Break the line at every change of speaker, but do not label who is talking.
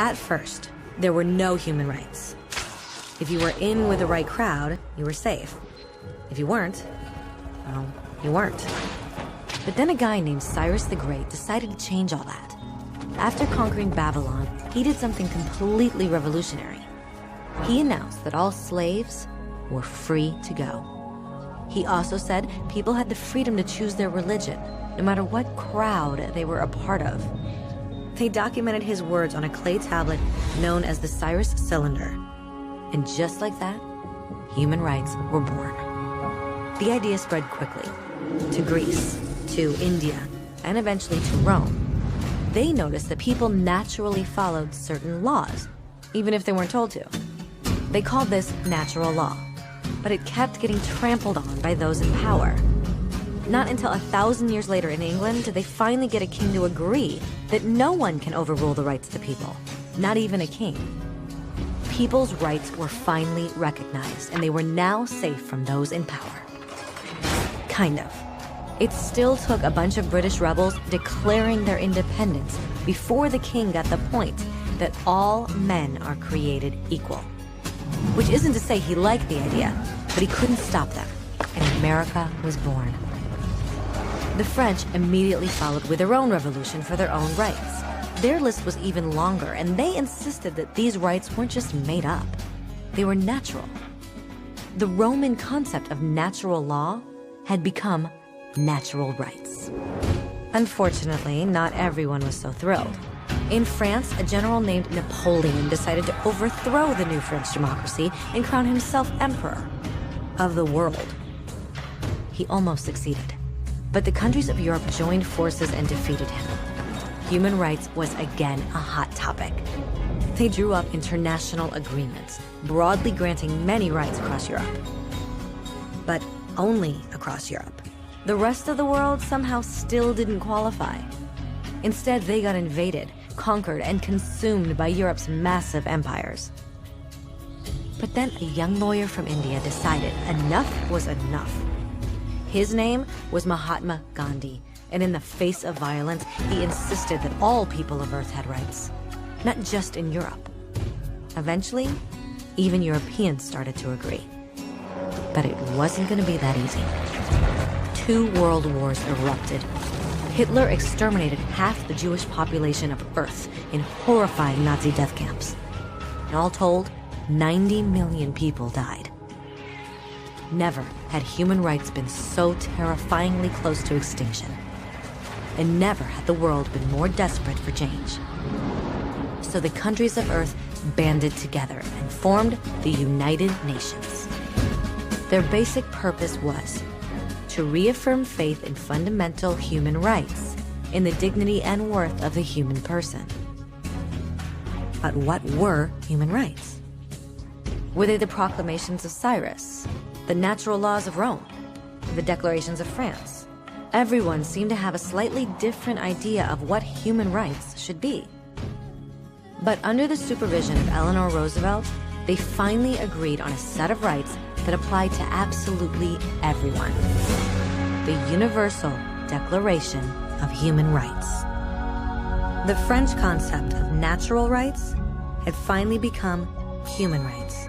At first, there were no human rights. If you were in with the right crowd, you were safe. If you weren't, well, you weren't. But then a guy named Cyrus the Great decided to change all that. After conquering Babylon, he did something completely revolutionary. He announced that all slaves were free to go. He also said people had the freedom to choose their religion, no matter what crowd they were a part of. They documented his words on a clay tablet known as the Cyrus Cylinder. And just like that, human rights were born. The idea spread quickly to Greece, to India, and eventually to Rome. They noticed that people naturally followed certain laws, even if they weren't told to. They called this natural law, but it kept getting trampled on by those in power. Not until 1,000 years later in England did they finally get a king to agree that no one can overrule the rights of the people, not even a king. People's rights were finally recognized, and they were now safe from those in power. Kind of. It still took a bunch of British rebels declaring their independence before the king got the point that all men are created equal. Which isn't to say he liked the idea, but he couldn't stop them, and America was born. The French immediately followed with their own revolution for their own rights. Their list was even longer, and they insisted that these rights weren't just made up. They were natural. The Roman concept of natural law had become natural rights. Unfortunately, not everyone was so thrilled. In France, a general named Napoleon decided to overthrow the new French democracy and crown himself emperor of the world. He almost succeeded, but the countries of Europe joined forces and defeated him. Human rights was again a hot topic. They drew up international agreements, broadly granting many rights across Europe. But only across Europe. The rest of the world somehow still didn't qualify. Instead, they got invaded, conquered, and consumed by Europe's massive empires. But then a young lawyer from India decided enough was enough. His name was Mahatma Gandhi, and in the face of violence, he insisted that all people of Earth had rights, not just in Europe. Eventually, even Europeans started to agree. But it wasn't going to be that easy. 2 world wars erupted. Hitler exterminated half the Jewish population of Earth in horrifying Nazi death camps. And all told, 90 million people died. Never had human rights been so terrifyingly close to extinction. And never had the world been more desperate for change. So the countries of Earth banded together and formed the United Nations. Their basic purpose was to reaffirm faith in fundamental human rights, in the dignity and worth of the human person. But what were human rights? Were they the proclamations of Cyrus, the natural laws of Rome, the declarations of France? Everyone seemed to have a slightly different idea of what human rights should be. But under the supervision of Eleanor Roosevelt, they finally agreed on a set of rights that applied to absolutely everyone. The Universal Declaration of Human Rights. The French concept of natural rights had finally become human rights.